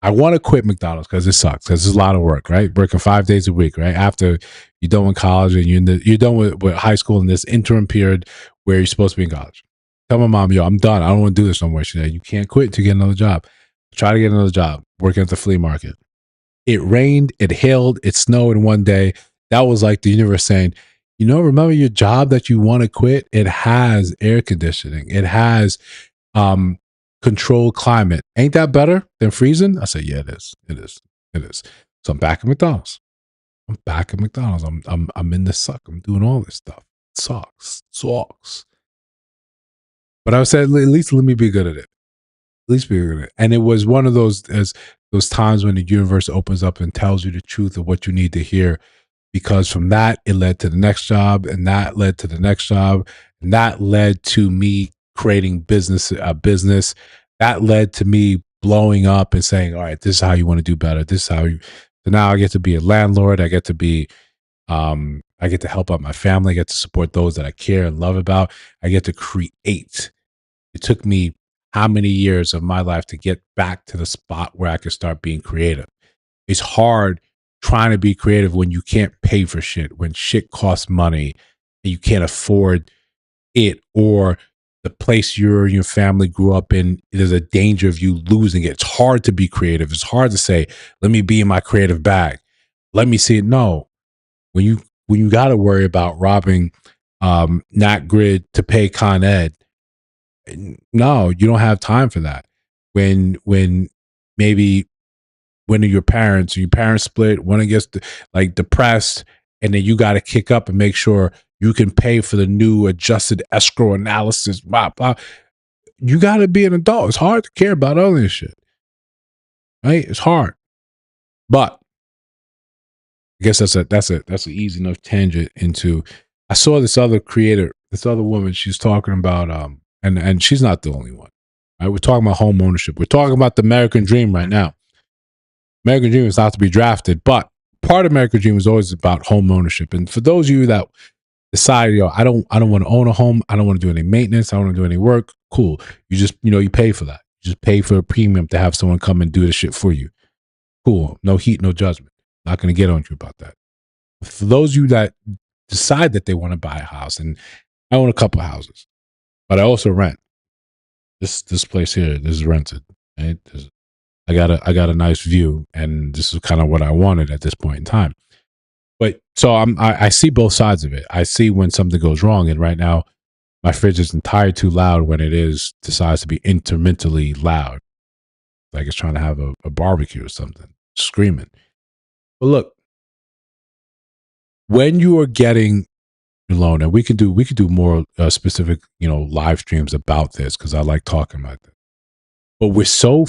I want to quit McDonald's because it sucks. Because it's a lot of work, right? Working 5 days a week, right? After you're done with college and you're done with high school in this interim period where you're supposed to be in college. Tell my mom, yo, I'm done. I don't want to do this no more. She said, you can't quit to get another job. Try to get another job working at the flea market. It rained, it hailed, it snowed in one day. That was like the universe saying, remember your job that you want to quit? It has air conditioning. It has controlled climate. Ain't that better than freezing? I said, yeah, it is. It is. It is. So I'm back at McDonald's. I'm in the suck. I'm doing all this stuff. It sucks. But I said, at least let me be good at it. At least be good at it. And it was one of those times when the universe opens up and tells you the truth of what you need to hear. Because from that, it led to the next job, and that led to the next job, and that led to me creating a business. That led to me blowing up and saying, all right, this is how you want to do better. This is how you. So now I get to be a landlord. I get to help out my family. I get to support those that I care and love about. I get to create. It took me how many years of my life to get back to the spot where I could start being creative. It's hard trying to be creative when you can't pay for shit, when shit costs money and you can't afford it, or the place your family grew up in, there's a danger of you losing it. It's hard to be creative. It's hard to say, let me be in my creative bag. Let me see it. No. When you got to worry about robbing Nat Grid to pay Con Ed, no, you don't have time for that. When maybe one of your parents split, one gets depressed, and then you got to kick up and make sure you can pay for the new adjusted escrow analysis. Blah, blah. You got to be an adult. It's hard to care about all this shit, right? It's hard, but I guess that's an easy enough tangent into. I saw this other creator, this other woman. She's talking about and she's not the only one. Right? We're talking about home ownership. We're talking about the American dream right now. American dream is not to be drafted, but part of American dream is always about home ownership. And for those of you that decide, I don't want to own a home. I don't want to do any maintenance. I don't want to do any work. Cool. You just, you pay for that. You just pay for a premium to have someone come and do the shit for you. Cool. No heat, no judgment. Not going to get on you about that. For those of you that decide that they want to buy a house, and I own a couple of houses, but I also rent. This place here, this is rented. Right? I got a nice view, and this is kind of what I wanted at this point in time. But so I see both sides of it. I see when something goes wrong, and right now my fridge is entirely too loud when it decides to be intermittently loud, like it's trying to have a barbecue or something, screaming. But look, when you are getting a loan, and we could do more specific, live streams about this because I like talking about this. But we're so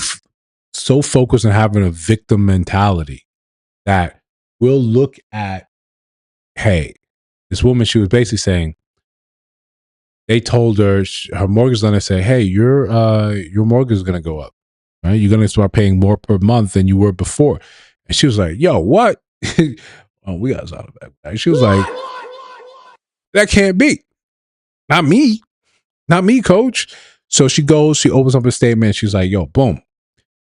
focused on having a victim mentality that we'll look at, hey, this woman, she was basically saying, they told her mortgage lender say, hey, your mortgage is going to go up, right? You're going to start paying more per month than you were before. And she was like, yo, what? Oh, we got out of that. She was like, that can't be. Not me, coach. So she opens up a statement. She's like, yo, boom.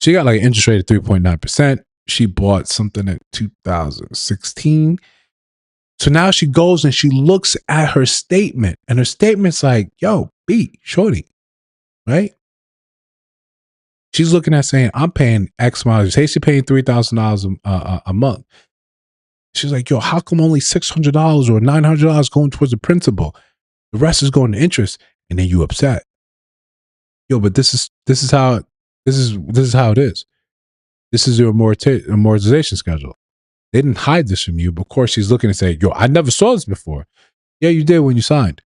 She got like an interest rate of 3.9%. She bought something in 2016. So now she goes and she looks at her statement, and her statement's like, yo, B, shorty, right? She's looking at saying, I'm paying X amount. Say she's paying $3,000 a month. She's like, yo, how come only $600 or $900 going towards the principal? The rest is going to interest. And then you upset. Yo, but this is how it is. This is your amortization schedule. They didn't hide this from you, but of course she's looking and saying, yo, I never saw this before. Yeah, you did when you signed.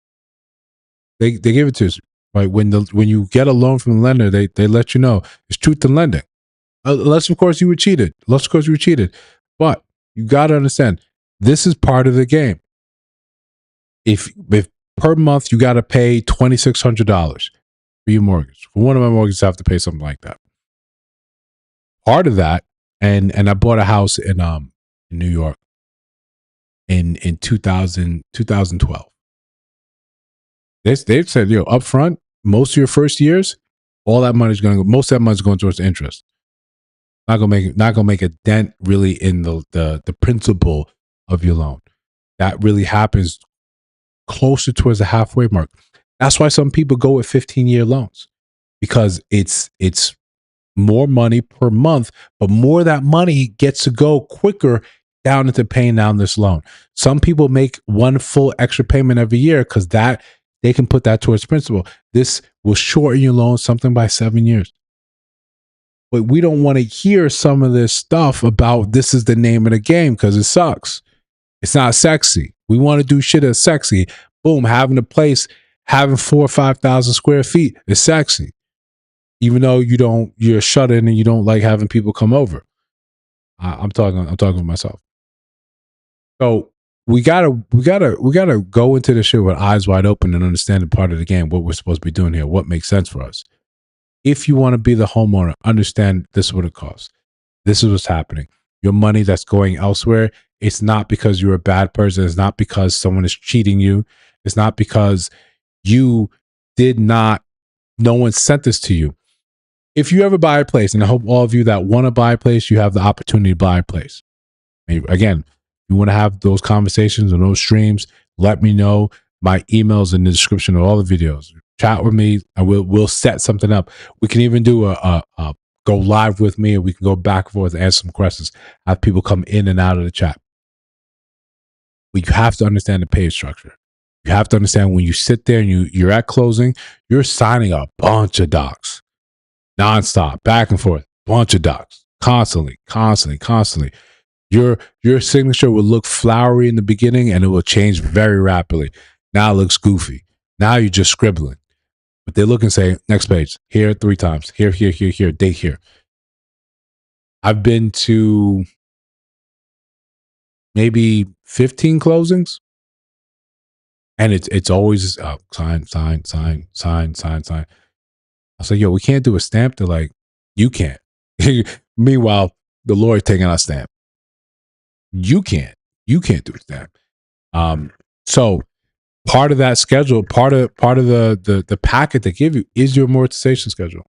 They give it to us. Right? When you get a loan from the lender, they let you know it's truth in lending. Unless of course you were cheated. But you gotta understand, this is part of the game. If per month you gotta pay $2,600, for your mortgage. For one of my mortgages, I have to pay something like that. Part of that, and I bought a house in New York in 2012. They've said, up front, most of your first years, all that money's going to go. Most of that money's going towards interest. Not gonna make a dent really in the principal of your loan. That really happens closer towards the halfway mark. That's why some people go with 15-year loans, because it's more money per month, but more of that money gets to go quicker down into paying down this loan. Some people make one full extra payment every year because that they can put that towards principal. This will shorten your loan something by 7 years. But we don't want to hear some of this stuff about this is the name of the game, because it sucks. It's not sexy. We want to do shit that's sexy. Boom, having a place, having 4,000 or 5,000 square feet is sexy. Even though you're shut in and you don't like having people come over. I'm talking with myself. So we gotta go into this shit with eyes wide open and understand the part of the game, what we're supposed to be doing here, what makes sense for us. If you want to be the homeowner, understand this is what it costs. This is what's happening. Your money that's going elsewhere, it's not because you're a bad person. It's not because someone is cheating you. It's not because no one sent this to you. If you ever buy a place, and I hope all of you that want to buy a place, you have the opportunity to buy a place. And again, you want to have those conversations and those streams, let me know. My email's in the description of all the videos. Chat with me, and we'll set something up. We can even do a go live with me, and we can go back and forth and answer some questions. Have people come in and out of the chat. But you have to understand the pay structure. You have to understand when you sit there and you're at closing, you're signing a bunch of docs. Nonstop, back and forth, bunch of docs, constantly. Your signature will look flowery in the beginning, and it will change very rapidly. Now it looks goofy. Now you're just scribbling. But they look and say, next page, here 3 times, here, date here. I've been to maybe 15 closings, and it's always sign. I was like, yo, we can't do a stamp. They're like, you can't. Meanwhile, the lawyer taking our stamp. You can't do a stamp. So part of that schedule, part of the packet they give you is your amortization schedule.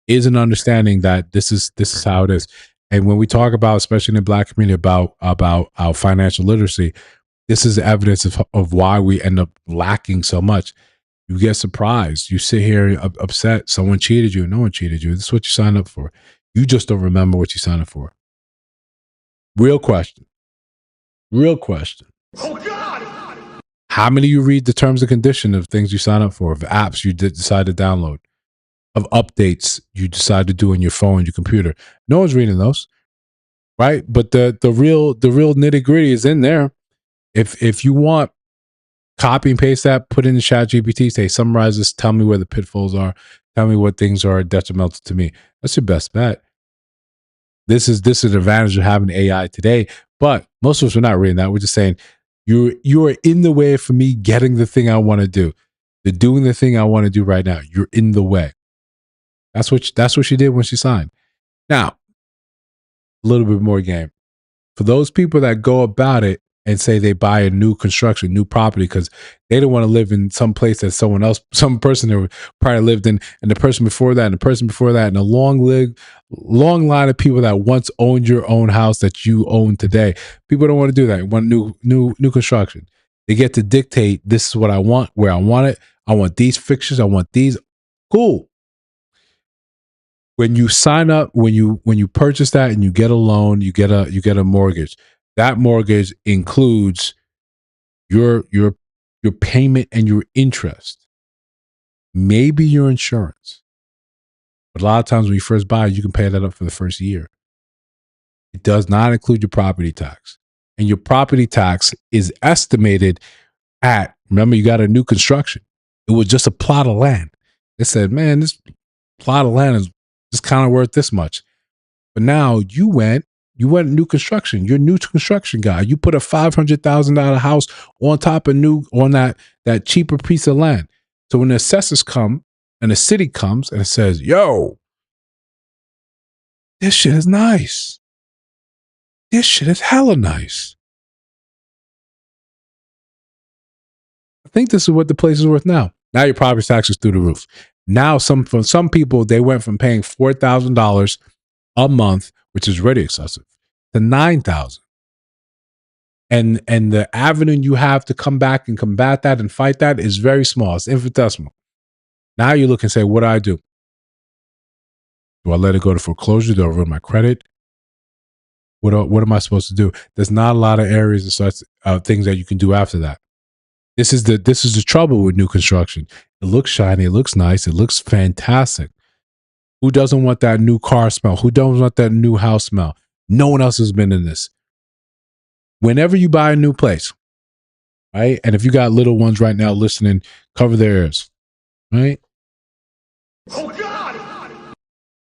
Is an understanding that this is how it is. And when we talk about, especially in the Black community, about our financial literacy, this is evidence of why we end up lacking so much. You get surprised. You sit here upset. Someone cheated you. No one cheated you. This is what you signed up for. You just don't remember what you signed up for. Real question. Oh, God! How many of you read the terms and conditions of things you sign up for, of apps you decide to download, of updates you decide to do on your phone, your computer? No one's reading those, right? But the real nitty gritty is in there. If you want, copy and paste that, put in the chat GPT, say, summarize this, tell me where the pitfalls are, tell me what things are detrimental to me. That's your best bet. This is an advantage of having AI today, but most of us are not reading that. We're just saying, you are in the way for me getting the thing I want to do. The doing the thing I want to do right now. You're in the way. That's what she did when she signed. Now, a little bit more game. For those people that go about it and say they buy a new construction, new property, because they don't want to live in some place that some person that probably lived in, and the person before that, and the person before that, and a long line of people that once owned your own house that you own today. People don't want to do that. They want new construction. They get to dictate, this is what I want, where I want it. I want these fixtures. I want these. Cool. When you sign up, when you purchase that and you get a loan, you get a mortgage. That mortgage includes your payment and your interest, maybe your insurance. But a lot of times when you first buy, you can pay that up for the first year. It does not include your property tax. And your property tax is estimated at, remember, you got a new construction. It was just a plot of land. They said, man, this plot of land is just kind of worth this much. But now you went new construction. You're new construction guy. You put a $500,000 house on top of on that cheaper piece of land. So when the assessors come And the city comes and it says, yo, this shit is nice. This shit is hella nice. I think this is what the place is worth now. Now your property tax is through the roof. Now for some people, they went from paying $4,000 a month, which is really excessive, to $9,000. And the avenue you have to come back and combat that and fight that is very small. It's infinitesimal. Now you look and say, what do I do? Do I let it go to foreclosure? Do I ruin my credit? What am I supposed to do? There's not a lot of areas and such things that you can do after that. This is the trouble with new construction. It looks shiny. It looks nice. It looks fantastic. Who doesn't want that new car smell? Who doesn't want that new house smell? No one else has been in this. Whenever you buy a new place, right? And if you got little ones right now listening, cover their ears, right? Oh God!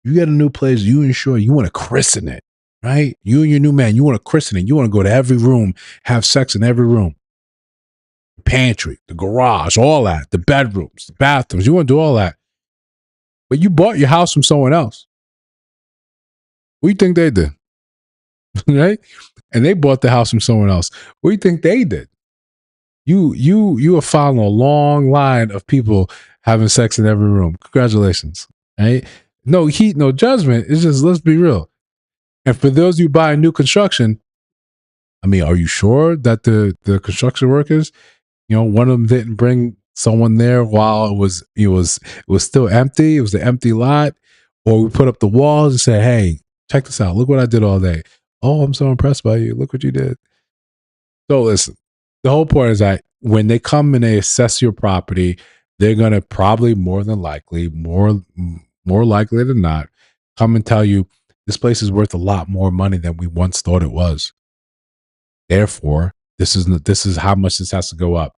You get a new place, you ensure you want to christen it, right? You and your new man, you want to christen it. You want to go to every room, have sex in every room. The pantry, the garage, all that, the bedrooms, the bathrooms. You want to do all that. But you bought your house from someone else. What do you think they did? Right? And they bought the house from someone else. What do you think they did? You are following a long line of people having sex in every room. Congratulations. Right? No heat, no judgment. It's just, let's be real. And for those of you buying new construction, I mean, are you sure that the construction workers, one of them didn't bring someone there while it was still empty? It was an empty lot, or we put up the walls and say, "Hey, check this out. Look what I did all day. Oh, I'm so impressed by you. Look what you did." So listen, the whole point is that when they come and they assess your property, they're going to probably more likely than not, come and tell you this place is worth a lot more money than we once thought it was. Therefore, this is how much this has to go up.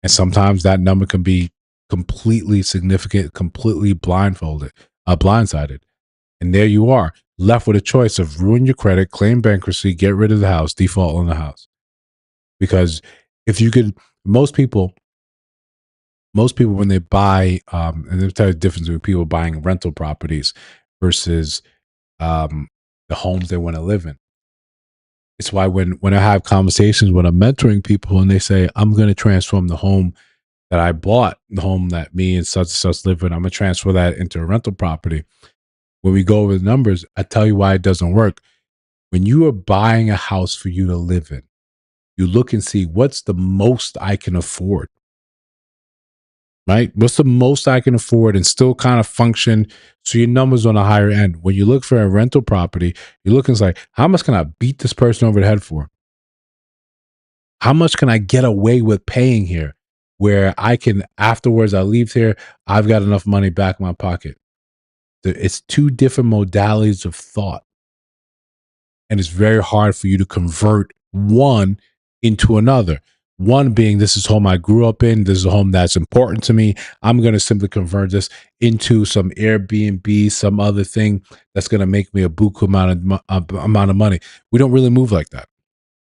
And sometimes that number can be completely significant, completely blindsided. And there you are, left with a choice of ruin your credit, claim bankruptcy, get rid of the house, default on the house. Because if you could, most people when they buy, and there's a difference between people buying rental properties versus the homes they want to live in. It's why when I have conversations when I'm mentoring people and they say, I'm going to transform the home that I bought, the home that me and such live in, I'm going to transfer that into a rental property. When we go over the numbers, I tell you why it doesn't work. When you are buying a house for you to live in, you look and see what's the most I can afford, right? What's the most I can afford and still kind of function so your numbers on a higher end. When you look for a rental property, you're looking like, how much can I beat this person over the head for? How much can I get away with paying here where I can, afterwards, I leave here, I've got enough money back in my pocket. It's two different modalities of thought. And it's very hard for you to convert one into another. One being, this is home I grew up in. This is a home that's important to me. I'm going to simply convert this into some Airbnb, some other thing that's going to make me a buku amount of money. We don't really move like that.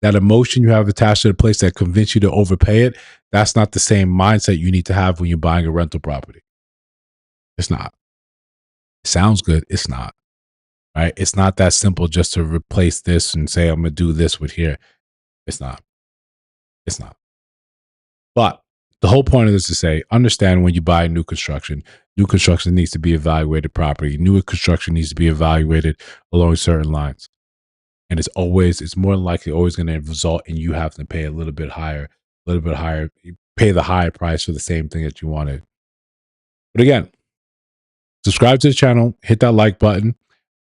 That emotion you have attached to the place that convinced you to overpay it, that's not the same mindset you need to have when you're buying a rental property. It's not. It sounds good. It's not. Right? It's not that simple just to replace this and say, I'm going to do this with here. It's not. It's not. But the whole point of this is to say, understand when you buy new construction needs to be evaluated properly. New construction needs to be evaluated along certain lines. And it's more than likely always going to result in you having to pay a little bit higher, you pay the higher price for the same thing that you wanted. But again, subscribe to the channel, hit that like button.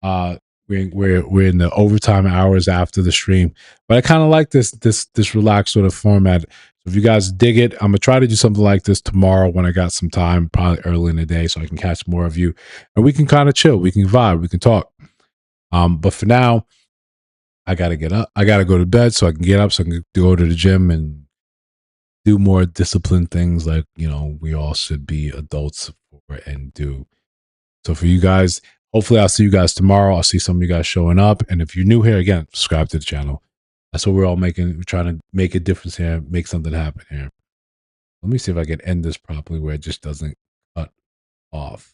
We're in the overtime hours after the stream, but I kind of like this relaxed sort of format. So if you guys dig it, I'm gonna try to do something like this tomorrow when I got some time, probably early in the day, so I can catch more of you and we can kind of chill, we can vibe, we can talk. But for now, I gotta get up. I gotta go to bed so I can get up, so I can go to the gym and do more disciplined things like we all should be adults for and do. So for you guys, hopefully I'll see you guys tomorrow. I'll see some of you guys showing up. And if you're new here, again, subscribe to the channel. That's what we're all making. We're trying to make a difference here, make something happen here. Let me see if I can end this properly where it just doesn't off.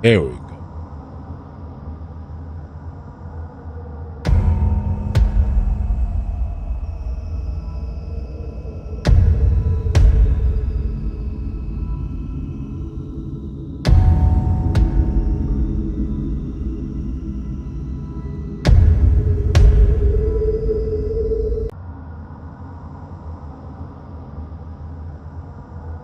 There we go.